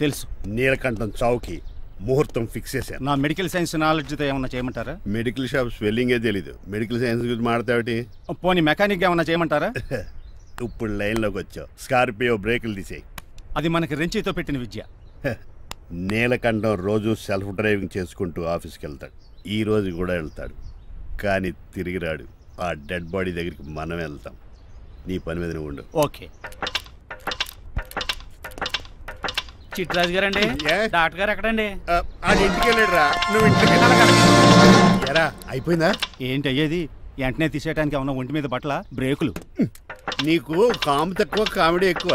తెలుసు. నీలకంఠం చావుకి ముహూర్తం ఫిక్స్ చేశాను. నా మెడికల్ సైన్స్ నాలెడ్జ్తో ఏమన్నా చేయమంటారా? మెడికల్ షాప్ స్వెల్లింగే తెలీదు, మెడికల్ సైన్స్ గురించి మాట్లాడతావిటి? పోనీ మెకానిక్ ఏమన్నా చేయమంటారా? ఇప్పుడు లైన్లోకి వచ్చావు. స్కార్పియో బ్రేకులు తీసేయి. అది మనకి రెంచితో పెట్టిన విద్య. నీలకంఠం రోజు సెల్ఫ్ డ్రైవింగ్ చేసుకుంటూ ఆఫీస్కి వెళ్తాడు. ఈ రోజు కూడా వెళ్తాడు, కానీ తిరిగి రాడు. ఆ డెడ్ బాడీ దగ్గరికి మనం వెళ్తాం. నీ పని మీద నువ్వు ఉండు. ఓకే. చిట్రాజు గారండి, డాక్టర్ గారు ఎక్కడండి? ఇంటికి వెళ్ళాడురా, నువ్వు ఇంటికి ఎరా. అయిపోయిందా? ఏంటి అయ్యేది? వెంటనే తీసేయడానికి ఏమన్నా ఒంటి మీద బట్టల బ్రేకులు? నీకు కాము తక్కువ, కామెడీ ఎక్కువ.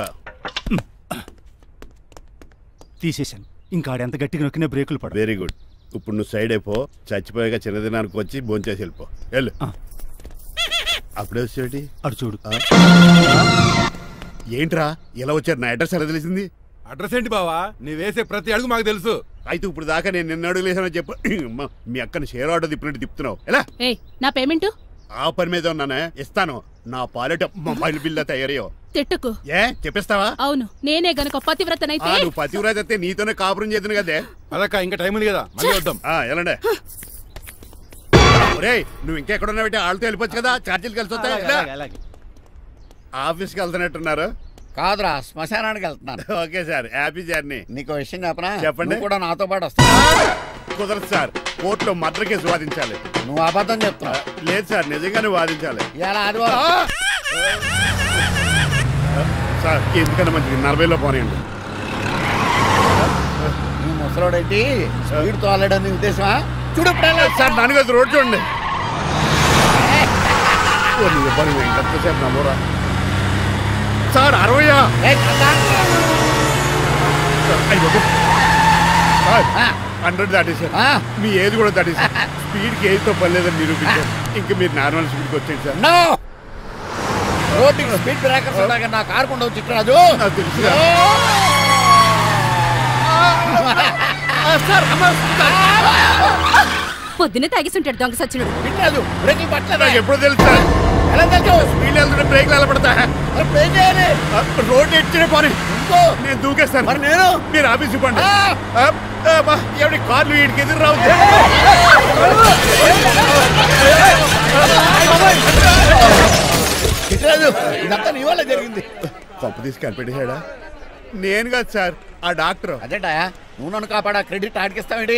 తీసేశాను. ఇంకా ఆడెంత గట్టిగా నొక్కినా బ్రేకులు పడ. Very good. ఇప్పుడు నువ్వు సైడ్ అయిపో. చచ్చిపోయాక చిన్నదినానికి వచ్చి భోంచేసి వెళ్ళిపో. వెళ్ళు. అప్పుడే వచ్చేటి అటు చూడు. ఏంట్రా ఇలా వచ్చారు? నా అడ్రస్ ఎలా తెలిసింది? అడ్రస్ ఏంటి బావా? నీ వేసే ప్రతి అడుగు మాకు తెలుసు. అయితే ఇప్పుడు దాకా నేను నిన్న అడుగు లేసానని చెప్పు. మీ అక్కని షేర్ ఆర్డర్ తిప్పినట్టు తిప్పుతున్నావు. ఎలా? నా పేమెంట్ ఆ పని మీద ఉన్నానే, ఇస్తాను. నా పాలెట మొబైల్ బిల్ తయారయ్యో. తిట్టుకు. ఏ చెప్పిస్తావా? అవును, నేనే గనక పతివ్రతనైతే. నువ్వు పతివ్రత అయితే నీతోనే కాపురం చేద్దును కదే. అదక్క ఇంకా టైం ఉంది కదా, మళ్ళీ వద్దాం. ఎలాండే ఒరేయ్, నువ్వు ఇంకెక్కడున్నా పెట్టి వాళ్ళతో వెళ్ళిపోవచ్చు కదా, ఛార్జీలు కలిసి వస్తాయి. ఆఫీస్కి వెళ్తున్నట్టున్నారు? కాదురా, శ్మశానానికి వెళ్తున్నాను. Okay sir, happy journey. నీకు విషయం చెప్పనా? చెప్పండి. కూడా నాతో పాటు వస్తా. కుదరదు సార్, కోర్టులో మర్డర్ కేసు వాదించాలి. నువ్వు అబద్ధం చెప్తావు. లేదు సార్, నిజంగానే వాదించాలి. సార్ ఎందుకన్నా మంచిది 40లో పోనీయండి. నువ్వు ముసలోడేంటి స్పీడ్ తోలడని ఉద్దేశమా? చూడు సార్, దాని కదా రోడ్ చూడండి. ఎంతసేపు నమ్మరా సార్? 60 100 దాటేసారు. మీ ఏది కూడా దాటేసారు. స్పీడ్కి ఏదితో పని లేదని నిరూపించారు. ఇంకా మీరు నార్మల్ స్పీడ్కి వచ్చేది సార్. రోడ్డుకి స్పీడ్ బ్రేకర్స్ ఉండగా నా కారు కొండ చిట్రాజు. నాకు తెలుసు. పొద్దున్నే తాగిస్తుంటాడు దొంగ సచ్చినుడు. చిట్రాజు బ్రేకులు పట్టలేదు. నాకు ఎప్పుడు తెలుసు సార్? ఎలా తెలుసు? స్పీడ్ వెళ్తుంటే బ్రేక్లు ఎలా పడతాయి? రోడ్డు ఎచ్చిన పని నేను దూకేస్తాను. మరి నేను? మీరు ఆఫీస్ ఇవ్వండి. ఎవరి కార్లు వీడికి ఎదురు రావు. చిట్రాజు, ఇదంతా నీ వల్ల జరిగింది. కొంప తీసి కనిపెట్టేశాడా? నేను కాదు సార్, ఆ డాక్టర్. అదేటా, నువ్వు నన్ను కాపాడా క్రెడిట్ ఆడికిస్తావేంటి?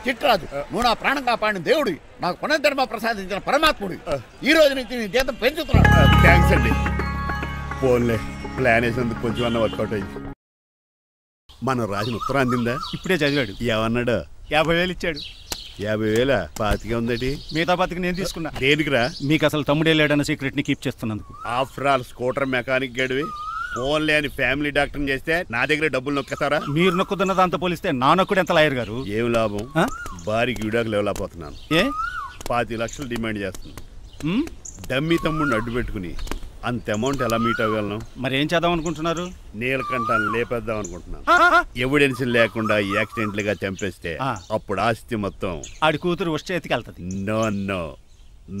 చిట్రాజు, నువ్వు నా ప్రాణం కాపాడిన దేవుడి, నాకు పునర్ధర్మ ప్రసాదించిన పరమాత్ముడి. ఈ రోజు నుంచి నీ జీతం పెంచుతున్నాడు. థ్యాంక్స్ అండి. ఫోన్లే, ప్లాన్ వేసినందుకు కొంచెం అన్న వర్కౌట్ అయింది. మనం రాసిన ఉత్తరం అందిందా? ఇప్పుడే చదివాడు. ఏమన్నాడు? 50,000 ఇచ్చాడు. 50,000 పాతికే ఉందటి. మిగతా పాతికి నేను తీసుకున్నా. దేనికిరా? మీకు అసలు తమ్ముడే లేడన్న సీక్రెట్ ని కీప్ చేస్తున్నందుకు. ఆఫ్టర్ ఆల్ స్కూటర్ మెకానిక్ గడివి ఫోన్లే అని ఫ్యామిలీ డాక్టర్ చేస్తే నా దగ్గర డబ్బులు నొక్కుతారా? మీరు నొక్కుతున్న దాంతో పోలిస్తే నా నొక్కుడు ఎంత లాయర్ గారు? ఏం లాభం? భారీకి విడాకులు ఇవ్వలేకపోతున్నాను. 25 లక్షలు డిమాండ్ చేస్తున్నాను. డమ్మీ తమ్ముడిని అడ్డు పెట్టుకుని అంత అమౌంట్ ఎలా మీట్ అవ్వగలను? మరి ఏం చేద్దాం అనుకుంటున్నారు? నీలకంఠాన్ని లేపేద్దాం అనుకుంటున్నాను. ఎవిడెన్స్ లేకుండా యాక్సిడెంట్ గా చంపేస్తే అప్పుడు ఆస్తి మొత్తం ఆడి కూతురు వచ్చే ఎత్తికెళ్తుంది. No no,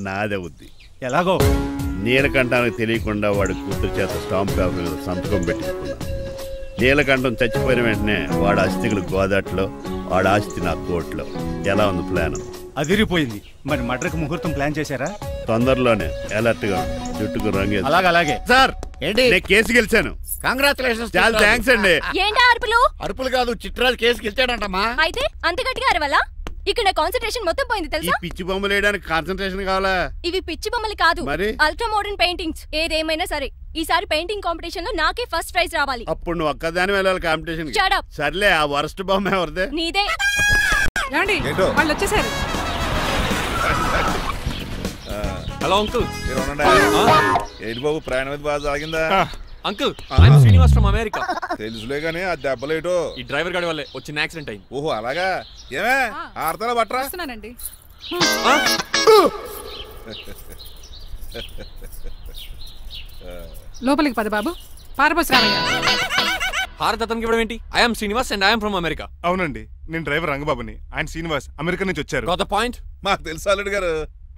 నాదవుద్ది. ఎలాగో? నీలకంఠానికి తెలియకుండా వాడి కూతురు చేత స్టాంప్ పేపర్ సంతకం పెట్టించుకున్నాను. నీలకంఠం చచ్చిపోయిన వెంటనే వాడి అస్థికులు గోదాట్లో, వాడి ఆస్తి నా కోర్టులో. ఎలా ఉంది ప్లాన్? అదిరిపోయింది. మరి మర్డర్కి ముహూర్తం ప్లాన్ చేశారా? తొందరలోనే. అలర్ట్ గా జుట్టుకు రంగే. అలాగే సార్, ఏంటి నేను కేసు గెలిచాను. కంగ్రాచులేషన్స్. చాలా థ్యాంక్స్ అండి. ఏంటా అరుపులు? అరుపులు కాదు, చిట్రాజు కేసు గెలిచాడంటమ్మా. అయితే అంత గట్టిగా అరవాలా? ఇక్కడ కాన్సంట్రేషన్ మొత్తం పోయింది తెలుసా? పిచ్చి బొమ్మలు వేయడానికి కాన్సంట్రేషన్ కావాలా? ఇవి పిచ్చి బొమ్మలు కాదు, మరి అల్ట్రా మోడర్న్ పెయింటింగ్స్. ఏదేమైనా సరే ఈసారి పెయింటింగ్ కాంపిటీషన్ లో నాకే ఫస్ట్ ప్రైజ్ రావాలి. అప్పుడు నువ్వు ఒక్కదాని వెళ్ళాలి కాంపిటీషన్. సర్లే, ఆ వరస్ట్ బొమ్మ ఎవరిదే? నీదే. వాళ్ళు వచ్చేసారు. Hello uncle. ఏంటి బాబు, ప్రయాణం అయితే బాగా సాగిందా? Uncle, I'm Srinivas from America. తెలుసులే గానీ ఆ దెబ్బలేటో ఈ డ్రైవర్ గాడి వల్లే వచ్చిన యాక్సిడెంట్ అయింది. ఓహో అలాగా? ఏమే ఆడతారా బట్రా? లోపలికి పద బాబు. పారబోస్ రామయ్య. హారత అతనికి ఇవ్వడం ఏంటి? I'm Srinivas and I'm from America. అవునండి, నేను డ్రైవర్ రంగబాబుని. ఆయన శ్రీనివాస్ అమెరికా నుంచి వచ్చారు. Got the point? మాకు తెలుసు అల్లుడు గారు.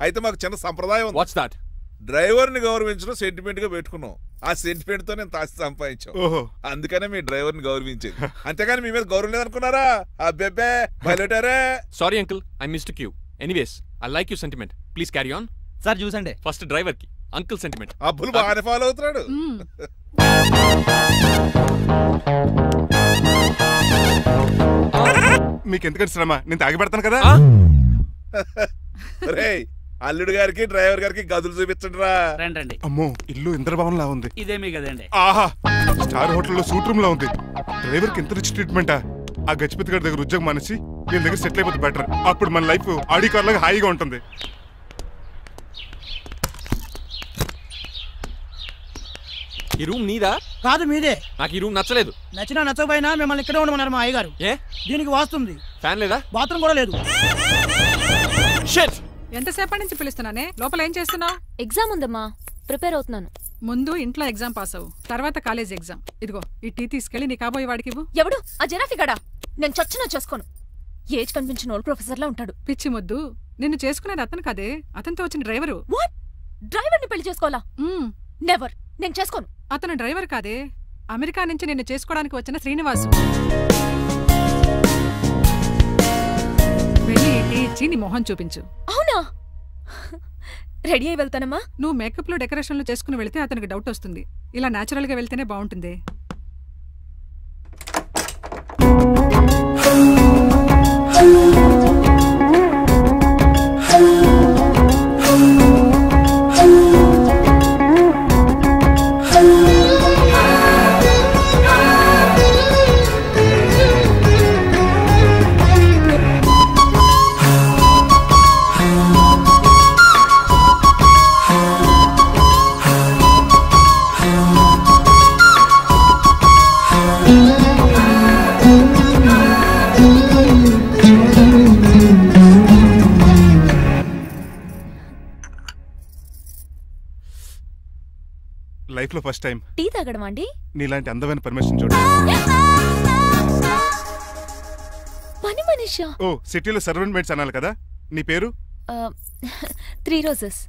అయితే మాకు చిన్న సంప్రదాయం. What's that? డ్రైవర్ ని గౌరవించడం సెంటిమెంట్ గా పెట్టుకున్నాం. ఆ సెంటిమెంట్ తో నేను తాసి సంపాదించాం. అందుకనే మీ డ్రైవర్ ని గౌరవించేది. అంతేగాని మీ మీద గౌరవం లేదనుకున్నారా? అబ్బెబ్బే బయలుటారే. Sorry uncle, I missed you. Anyways, I like you sentiment. Please carry on. Sir చూసండి. ఫస్ట్ డ్రైవర్ కి అంకుల్ సెంటిమెంట్. అబ్బులు బాగానే ఫాలో అవుతున్నాడు. మీకు ఎందుకంటే శ్రమ, నేను తాగి పెడతాను కదా. రే అల్లుడు గారికి డ్రైవర్ గారికి గదులు చూపించండి రా. రండి. అమ్మో, ఇల్లు ఇంద్రభవన్ లా ఉంది. ఇదేమీ కదండి. ఆహా, స్టార్ హోటల్లో సూట్ రూమ్ లా ఉంది. డ్రైవర్ కి ఎంత రిచ్ ట్రీట్మెంటా. ఆ గజపతి గారి దగ్గర ఉద్యోగం మానేసి వీళ్ళ దగ్గర సెటిల్ అయిపోతే బెటర్. అప్పుడు మన లైఫ్ ఆడి కార్ లాగా హాయిగా ఉంటుంది. ఈ రూమ్ నీదా? కాదు మీదే. నాకు ఈ రూమ్ నచ్చలేదు. నచ్చినా నచ్చకపోయినా మిమ్మల్ని ఇక్కడే ఉండమన్నారు మా అయ్యగారు. ఏ దీనికి వాస్తుంది. ఫ్యాన్ లేదా? బాత్రూమ్ కూడా లేదు. ఎంతసేపటి నుంచి పిలుస్తున్నానే? లోపల ఏం చేస్తున్నావు? ఎగ్జామ్ ఉందమ్మా, ప్రిపేర్ అవుతున్నాను. ముందు ఇంట్లో ఎగ్జామ్ పాస్ అవ్వు, తర్వాత కాలేజ్ ఎగ్జామ్. ఇదిగో ఈ టీ తీసుకెళ్లి నీ కాబోయే వాడికి ఇవ్వు. ఎవడు ఆ జనాఫీ గడా? నేను చచ్చినా చేసుకోను. ఏజ్ కనిపించిన ఓల్డ్ ప్రొఫెసర్ లా ఉంటాడు. పిచ్చి ముద్దు, నిన్ను చేసుకునేది అతను కాదే, అతనితో వచ్చిన డ్రైవరు. వాట్? డ్రైవర్ ని పెళ్లి చేసుకోవాలా? నెవర్, నేను చేసుకోను. అతను డ్రైవర్ కాదే, అమెరికా నుంచి నిన్ను చేసుకోవడానికి వచ్చిన శ్రీనివాసు. వెళ్ళి టీ ఇచ్చి నీ మొహం చూపించు. అవునా? రెడీ అయి వెళ్తానమ్మా. నువ్వు మేకప్ లో డెకరేషన్లు చేసుకుని వెళ్తే అతనికి డౌట్ వస్తుంది. ఇలా నేచురల్ గా వెళ్తేనే బాగుంటుంది. లైఫ్ లో ఫస్ట్ టైం టీ తాగడం అండి. నీలాంటి అందమైన పర్మిషన్ చూడు. పని మనిషా? ఓ, సిటీలో సర్వెంట్ మేట్స్ అనాలి కదా. నీ పేరు? 3 రోజెస్.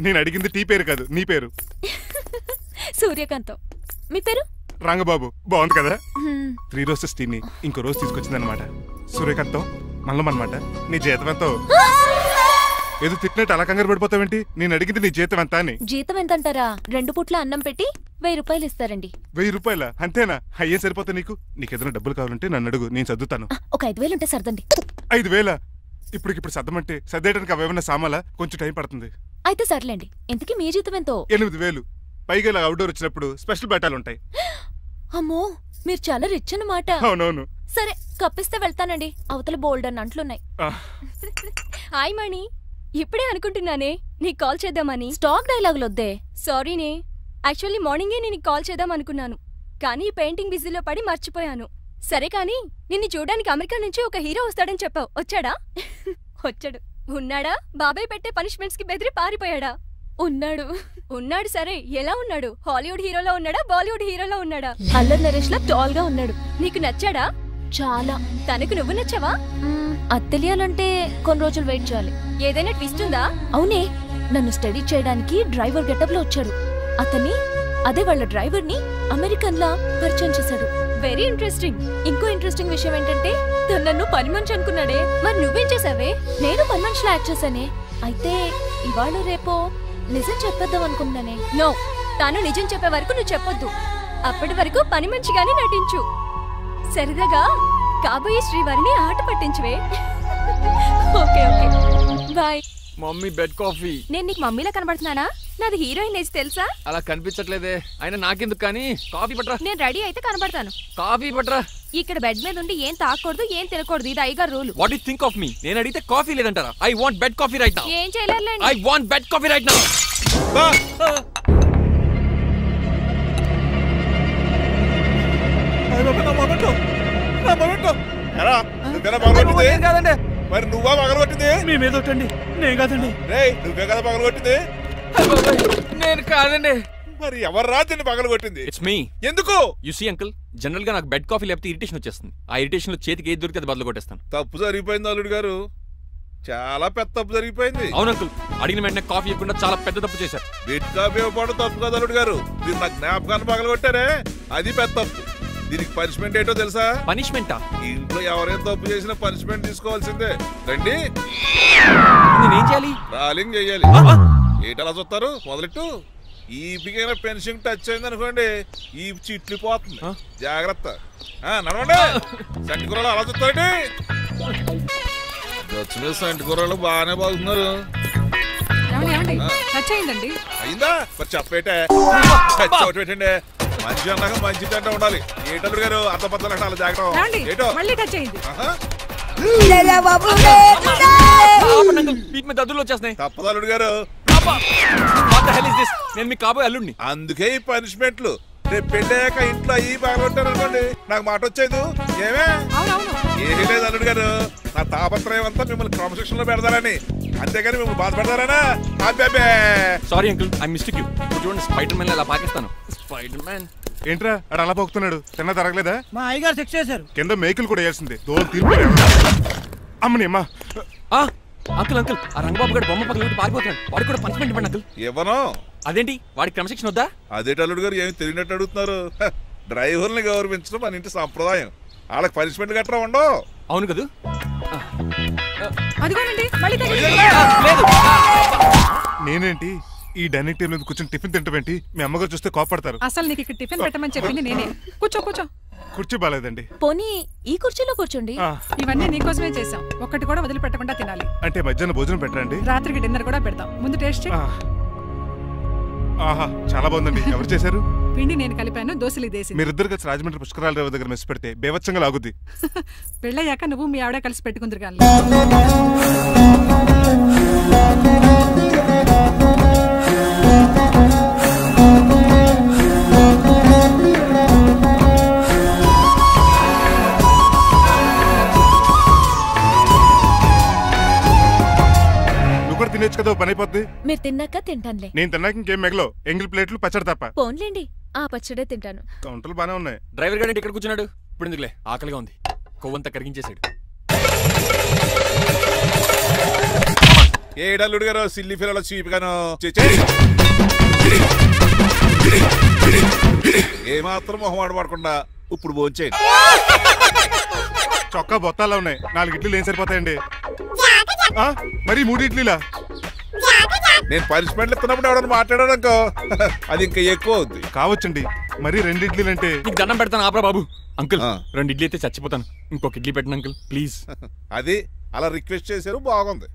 నేను అడిగింది టీ పేరు కాదు, నీ పేరు. సూర్యకాంతం. మీ పేరు? రంగబాబు. బాగుంది కదా. 3 రోజెస్ టీని ఇంకో రోజు తీసుకొచ్చిందనమాట. సూర్యకాంతం మల్లం అనమాట. నీ జీతం ఎంతో? ఏదో తిట్టినట్టు అలా కంగారు పడిపోతావేంటి? నేను అడిగింది నీ జీతం ఎంత అని. జీతం ఎంత అంటారా? 2 పూట్ల అన్నం పెట్టి 1000 రూపాయలు ఇస్తారండి. 1000 రూపాయల? అంతేనా? అయ్యే సరిపోతా నీకు. నీకేదైనా డబ్బులు కావాలంటే నన్ను అడుగు, నేను సర్దుతాను. ఒక 5000 ఉంటే సర్దండి. 5000? ఇప్పుడు సర్దమంటే సర్దేయడానికి అవేమన్నా సామాలా? కొంచెం టైం పడుతుంది. అయితే సర్లేండి. ఇంతకీ మీ జీతం ఎంతో? 8000. పైగా ఇలా అవుట్డోర్ వచ్చినప్పుడు స్పెషల్ బేటాలు ఉంటాయి. అమ్మో, మీరు చాలా రిచ్ అన్నమాట. అవునవును. సరే, కప్పిస్తే వెళ్తానండి. అవతల బోల్డ్ అన్న అంట్లున్నాయి. హాయ్ మణి, ఇప్పుడే అనుకుంటున్నానే నీకు కాల్ చేద్దామని. స్టాక్ డైలాగులు వద్దే. సారీనే, యాక్చువల్లీ మార్నింగే నేను కాల్ చేద్దాం అనుకున్నాను, కానీ ఈ పెయింటింగ్ బిజీలో పడి మర్చిపోయాను. సరే కానీ నిన్ను చూడడానికి అమెరికా నుంచి ఒక హీరో వస్తాడని చెప్పావు. వచ్చాడా? వచ్చాడు. ఉన్నాడా? బాబాయ్ పెట్టే పనిష్మెంట్స్ కి బెదిరి పారిపోయాడా? ఉన్నాడు. ఉన్నాడు. సరే, ఎలా ఉన్నాడు? హాలీవుడ్ హీరోలో ఉన్నాడా, బాలీవుడ్ హీరోలో ఉన్నాడా? అల్లరి నరేష్ లా టాల్ గా ఉన్నాడు. నీకు నచ్చాడా? చాలా. తనకు నువ్వు నచ్చావా? అది తెలియాలంటే కొన్ని రోజులు వెయిట్ చేయాలి. ఏదైనా ట్విస్ట్ ఉందా? అవునే, నన్ను స్టడీ చేయడానికి డ్రైవర్ గెటప్ లో వచ్చాడు. అతన్ని, అదే వాళ్ళ డ్రైవర్ ని అమెరికన్ లా పరిచయం చేశాడు. Very interesting. ఇంకో ఇంట్రెస్టింగ్ విషయం ఏంటంటే తను నన్ను పని మనిషి అనుకున్నాడే. మరి నువ్వేం చేసావే? నేను పని మనిషిలో యాక్ట్ చేశానే. అయితే ఇవాళ రేపో నిజం చెప్పేద్దాం అనుకున్నానే. నో, తాను నిజం చెప్పే వరకు నువ్వు చెప్పొద్దు. అప్పటి వరకు పని మనిషిగానే నటించు. సరదాగా కాబోయే శ్రీవారిని ఆట పట్టించువే. Okay okay, bye. Mummy bed coffee. నేను నీకు మమ్మీలా కనబడుతున్నానా? నాది హీరోయిన్ ఏజ్ తెలుసా? అలా కనిపించట్లేదే. అయినా నాకెందుకు కానీ. కాఫీ పట్రా. నేను రెడీ అయితే కనబడతాను. కాఫీ పట్రా. ఇక్కడ బెడ్ మీద ఉండి ఏం తాకూడదు, ఏం తినకూడదు. ఇది అయ్యగారు rule. What you think of me? నేను అడిగితే కాఫీ లేదంటారా? I want bed coffee right now. ఏం చేయలేరులేండి. I want bed coffee right now. కాదండి, మరి నువ్వా పగలగొట్టింది? మీ మీద ఒకటండి, నేను కాదండి. రేయ్, నువ్వే కదా పగలగొట్టింది? నేను కాదండి. మరి ఎవర్రా దీన్ని పగలగొట్టింది? It's me. ఎందుకు? యు సీ అంకుల్, జనరల్ గా నాకు బెడ్ కాఫీ లేకపోతే ఇరిటేషన్ వచ్చేస్తుంది. ఆ ఇరిటేషన్ లో చేతికి ఏది దొరికితే అది బదులు కొట్టేస్తాను. తప్పు జరిగిపోయింది అల్లుడు గారు. చాలా పెద్ద తప్పు జరిగిపోయింది. అవును అంకుల్, అడిగిన వెంటనే కాఫీ ఇవ్వకుండా చాలా పెద్ద తప్పు చేశారు. బెడ్ కాఫీ ఇవ్వడం తప్పు కదా అల్లుడు గారు, మీరు నా జ్ఞాపకాన్ని పగలగొట్టారే, అది పెద్ద తప్పు. దీనికి పనిష్మెంట్ ఏంటో తెలుసా? పనిష్మెంటా? ఇంట్లో ఎవరైనా తప్పు చేసినా పనిష్మెంట్ తీసుకోవాల్సిందే. రండి. నేనేం చేయాలి? రాలింగ్ చెయ్యాలి. ఏంటలా చూస్తారు? మొదలెట్టు. ఈపికైనా పెన్షన్ టచ్ అయింది అనుకోండి, ఈ చిట్లు పోతుంది. జాగ్రత్త. నడవండి. సంటి కూరలు అలా చూస్తారండి. వచ్చిన సంటి కూరలు బాగానే బాగుతున్నారు. అయిందా? మరి చెప్పేటే చోటు పెట్టండి. మంచి అన్నాక మంచి తింటా ఉండాలి. ఏటల్లుడు గారు అంత పద్ధతి అలా జాగ్రత్త. ఏటో తప్పదు అల్లుడు గారు. నేను మీకు కాబోయే అల్లుడిని. అందుకే ఈ పనిష్మెంట్లు. రేపు పెళ్ళాక ఇంట్లో అయ్యి బాగుంటారు అనుకోండి, నాకు మాట వచ్చేది ఏమే? ఏమీ లేదు అల్లుడు గారు, నా తాపత్రయం అంతా మిమ్మల్ని క్రమశిక్షణలో పెడతారని, అంతేగాని మిమ్మల్ని బాధపడతారనా? అబ్బే sorry uncle, I mistake you. చూడండి, స్పైడర్ మ్యాన్ అలా పాకిస్తాను. స్పైడర్ మ్యాన్ ఏంట్రా అడు అలా పోతున్నాడు? తిన్న తరగలేదా? మా అయ్యగారు సెక్స్ చేశారు. కింద మేకులు కూడా వేయాల్సిందే. దోలు తీర్పు అమ్మని అమ్మా. అంకుల్ అంకుల్, ఆ రంగబాబు గారు బొమ్మ పక్కన పారిపోతున్నాడు. వాడికి కూడా పనిష్మెంట్ ఇవ్వండి అంకుల్. ఇవ్వను. అదేంటి, వాడికి క్రమశిక్షణ వద్దా? అదేంటి అల్లుడు గారు ఏమి తెలియనట్టు అడుగుతున్నారు? డ్రైవర్ని గౌరవించడం మన ఇంటి సంప్రదాయం. వాళ్ళకి పనిష్మెంట్ గట్రా ఉండవు. అవును కదా. నేనేంటి ఈ డైనింగ్ టేబుల్ మీద కూర్చొని టిఫిన్ తింటామేంటి? మీ అమ్మగారు చూస్తే కోపడతారు. అసలు నీకు ఇక్కడ టిఫిన్ పెట్టమని చెప్పింది నేనే. కూర్చో కూర్చో. కుర్చీ బాలేదండి. పోనీ ఈ కుర్చీలో కూర్చోండి. ఇవన్నీ నీకోసమే చేసాం, ఒక్కటి కూడా వదిలిపెట్టకుండా తినాలి. అంటే మధ్యాహ్నం భోజనం పెట్టండి, రాత్రికి డిన్నర్ కూడా పెడతాం. ముందు టేస్ట్. ఆహా, చాలా బాగుందండి. ఎవరు చేశారు? పిండి నేను కలిపాను, దోశలు దేశీ. మీరిద్దరు కలిసి రాజమండ్రి పుష్కరాల రేవు దగ్గర మెస్ పెడితే బేవచ్చంగా లాగుద్ది. పెళ్ళయ్యాక నువ్వు మీ ఆవిడ కలిసి పెట్టుకుందరు కానీ. తినేచ్చు కదా, పని అయిపోద్ది. మీరు తిన్నాక తింటానులే. నేను తిన్నాక ఇంకేం మిగలో, ఎంగిల్ ప్లేట్లు పచ్చడి తప్ప. పోన్లేండి, ఆ పచ్చడే తింటాను. కౌంటర్లు బానే ఉన్నాయి. డ్రైవర్ గారు ఇక్కడ కూర్చున్నాడు. ఇప్పుడు ఎందుకులే, ఆకలిగా ఉంది. కొవ్వంతా కరిగించేశాడు. ఏడల్లుడు గారు సిల్లి ఫిల్లలో చీపిగాను ఏమాత్రం మొహమాట పడకుండా ఇప్పుడు భోంచేయండి. చొక్కా బొత్తాలా ఉన్నాయి. 4 ఇడ్లీలు ఏం సరిపోతాయండి? మరి 3 ఇడ్లీలా? నేను పనిష్మెంట్లు ఇస్తున్నప్పుడు ఎవడన్నా మాట్లాడాడు అనుకో, అది ఇంకా ఎక్కువ అవుద్ది. కావచ్చండి, మరి 2 ఇడ్లీలు అంటే. నీకు దండం పెడతాను ఆపరా బాబు. అంకుల్ 2 ఇడ్లీ అయితే చచ్చిపోతాను. ఇంకొక ఇడ్లీ పెట్టండి అంకుల్ ప్లీజ్. అది అలా రిక్వెస్ట్ చేశారు, బాగుంది.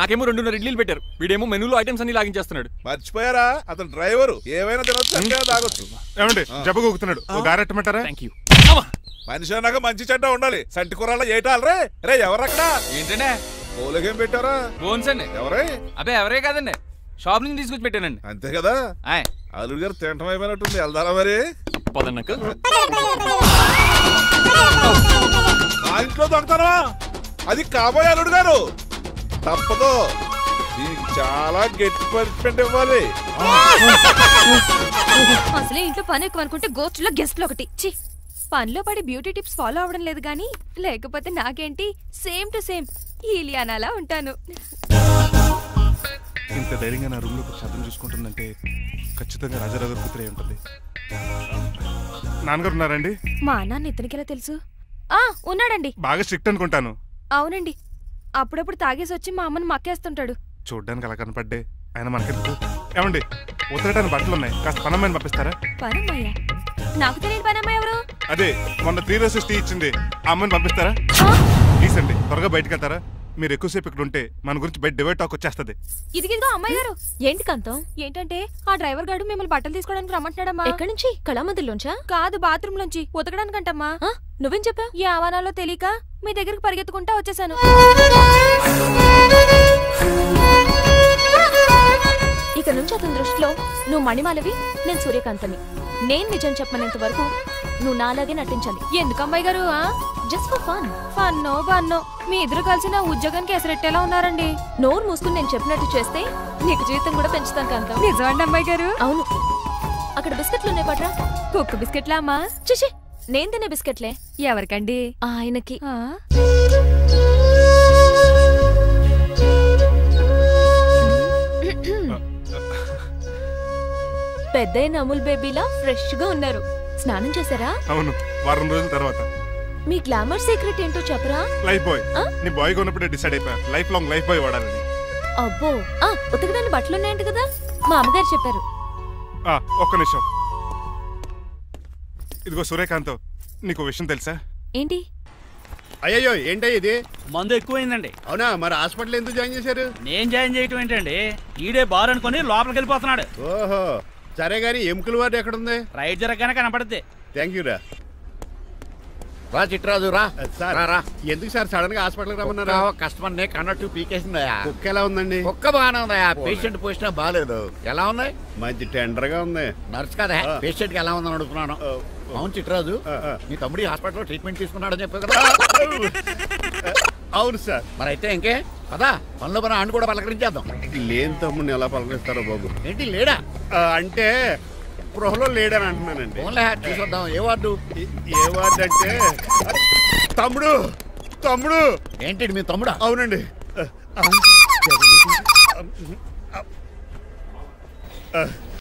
నాకేమో 2 ఇడ్లీలు పెట్టారు. వీడేమో మెనూలో ఐటమ్స్ అన్ని లాగించేస్తున్నాడు. మర్చిపోయారా, అతను డ్రైవర్, ఏమైనా తినొచ్చు, తాగొచ్చు. ఏమండి జబ్బగొక్కుతున్నాడు, ఓ గారెట్టమంటారా? Thank you. మనిషి అన్నాక మంచి చెడ్డ ఉండాలి. సంటి కూరలో ఏటాలరే. రే ఎవరక్కడ? ఏంటంటే పోలేకేం పెట్టారా? బోన్స్ అండి. ఎవరే? అబ్బే ఎవరే కాదండి, షాప్ నుంచి తీసుకొచ్చి పెట్టానండి. అంతే కదా. అల్లుడు గారు తింటం అయిపోయినట్టుంది, వెళ్దారా మరి? పదన్నక నా ఇంట్లో దొంగతారా? అది కాబోయే అల్లుడు గారు, తప్పదు. దీనికి చాలా గట్టి పనిష్మెంట్ ఇవ్వాలి. అసలే ఇంట్లో పని ఎక్కువ అనుకుంటే గోస్ట్లో గెస్ట్లు ఒకటి. చి, పనిలో పడి బ్యూటీ టిప్స్ ఫాలో అవ్వడం లేదు గానీ, లేకపోతే నాకేంటి సేమ్ టు సేమ్ ఈలియానాలా ఉంటాను. ఇంత ధైర్యంగా నా రూమ్ లో శబ్దం చూసుకుంటుందంటే ఖచ్చితంగా రాజారావు గారు కూతురే ఉంటుంది. నాన్నగారు ఉన్నారండి? మా నాన్న ఇతనికి ఎలా తెలుసు? ఉన్నాడండి. బాగా స్ట్రిక్ట్ అనుకుంటాను. అవునండి, అప్పుడప్పుడు తాగేసి వచ్చి మా అమ్మని మక్కేస్తుంటాడు. చూడ్డానికి అలా కనపడ్డే ఆయన మనకెందుకు? ఏమండి, ఉతరటానికి బట్టలు ఉన్నాయి, కాస్త పనమ్మాయిని పంపిస్తారా? పనమ్మాయ? నాకు తెలియని పనమ్మాయి ఎవరు? అదే మొన్న 3 రోజెస్ టీ ఇచ్చింది, ఆ అమ్మాయిని పంపిస్తారా? ప్లీజ్ అండి, త్వరగా బయటకు వెళ్తారా? మీరు ఎక్కువసేపు ఇక్కడ ఉంటే మన గురించి బయట డివైడ్ టాక్ వచ్చేస్తుంది. ఇదిగిదిగో అమ్మాయి గారు. ఏంటి కంతం? ఏంటంటే ఆ డ్రైవర్ గారు మిమ్మల్ని బట్టలు తీసుకోవడానికి రమ్మంటున్నాడమ్మా. ఎక్కడి నుంచి? కళామందులోంచా? కాదు, బాత్రూమ్ లోంచి. ఉతకడానికంటమ్మా. నువ్వేం చెప్పా? ఈ ఆవానాలో తెలియక మీ దగ్గరికి పరిగెత్తుకుంటా వచ్చేసాను. ఇక నుంచి అతని దృష్టిలో నువ్వు మణిమాలవి, నేను సూర్యకాంతని. నేను నిజం చెప్పనంత వరకు నువ్వు నాలాగే నటించాలి. ఎందుకు అమ్మాయి గారు? Just for fun. ఫన్నో బన్నో మీ ఇద్దరు కలిసి నా ఉద్యోగానికి ఎసరెట్టేలా ఉన్నారండి. నోరు మూసుకుని నేను చెప్పినట్టు చేస్తే నీకు జీతం కూడా పెంచుతాను కాంతం. నిజమండి అమ్మాయి గారు? అవును. అక్కడ బిస్కెట్లు ఉన్నాయి పట్రా. కుక్క బిస్కెట్లా అమ్మా? చిచి, నేను తినే బిస్కెట్లే. ఎవరికండి? ఆయనకి. పెద్దయిన అమూల్ బేబీలా ఫ్రెష్ గా ఉన్నారు. స్నానం చేశారా? అవును, వారం రోజుల తర్వాత. మీ గ్లామర్ సీక్రెట్ ఏంటో చెప్పరా? Lifebuoy. నీ బాయ్ కొన్నప్పుడే డిసైడ్ అయిపోయా లైఫ్ లాంగ్ లైఫ్ బాయ్ వాడాలని. అబ్బో, ఉతకడానికి బట్టలు ఉన్నాయంట కదా, మా అమ్మగారు చెప్పారు. ఒక్క నిమిషం. ఇదిగో సూర్యకాంత్, నీకు విషయం తెలుసా? ఏంటి? అయ్యో ఏంటయ్య ఇది? మందు ఎక్కువైందండి. అవునా? మరి హాస్పిటల్ ఎందుకు జాయిన్ చేశారు? నేను జాయిన్ చేయటం ఏంటండి, ఈడే బార్ అనుకుని లోపలికి వెళ్ళిపోతున్నాడు. ఓహో, సరే గాని ఎముకల వార్డు ఎక్కడుంది? రైట్ జరగగానే కనపడుద్ది. థ్యాంక్ యూ రా. రా చిట్రాజు రా. సార్ ఎందుకు సార్ సడన్ గా హాస్పిటల్ రమ్మన్నారు? కస్టమర్ నే కన్నట్టు పీకేసిందయా. కుక్క ఎలా ఉందండి? కుక్క బాగానే ఉందయా, పేషెంట్ పొజిషన్ బాగాలేదు. ఎలా ఉంది? మంచి టెండర్ గా ఉంది. నర్స్ కదా పేషెంట్ కి ఎలా ఉందని అడుగుతున్నాను. అవును చిట్రాజు, మీ తమ్ముడి హాస్పిటల్లో ట్రీట్మెంట్ తీసుకున్నాడని చెప్పావు కదా? అవును సార్. మరి అయితే ఇంకే కదా పనిలో పని ఆండు కూడా పలకరించేద్దాం. లేని తమ్ముడిని ఎలా పలకరిస్తారో బాబు. ఏంటి లేడా? అంటే గృహలో లేడని అంటున్నానండి. ఓన్లీ చూసొద్దాం. ఏ వార్డు? ఏ వార్డు అంటే తమ్ముడు. తమ్ముడు ఏంటి మీ తమ్ముడా? అవునండి.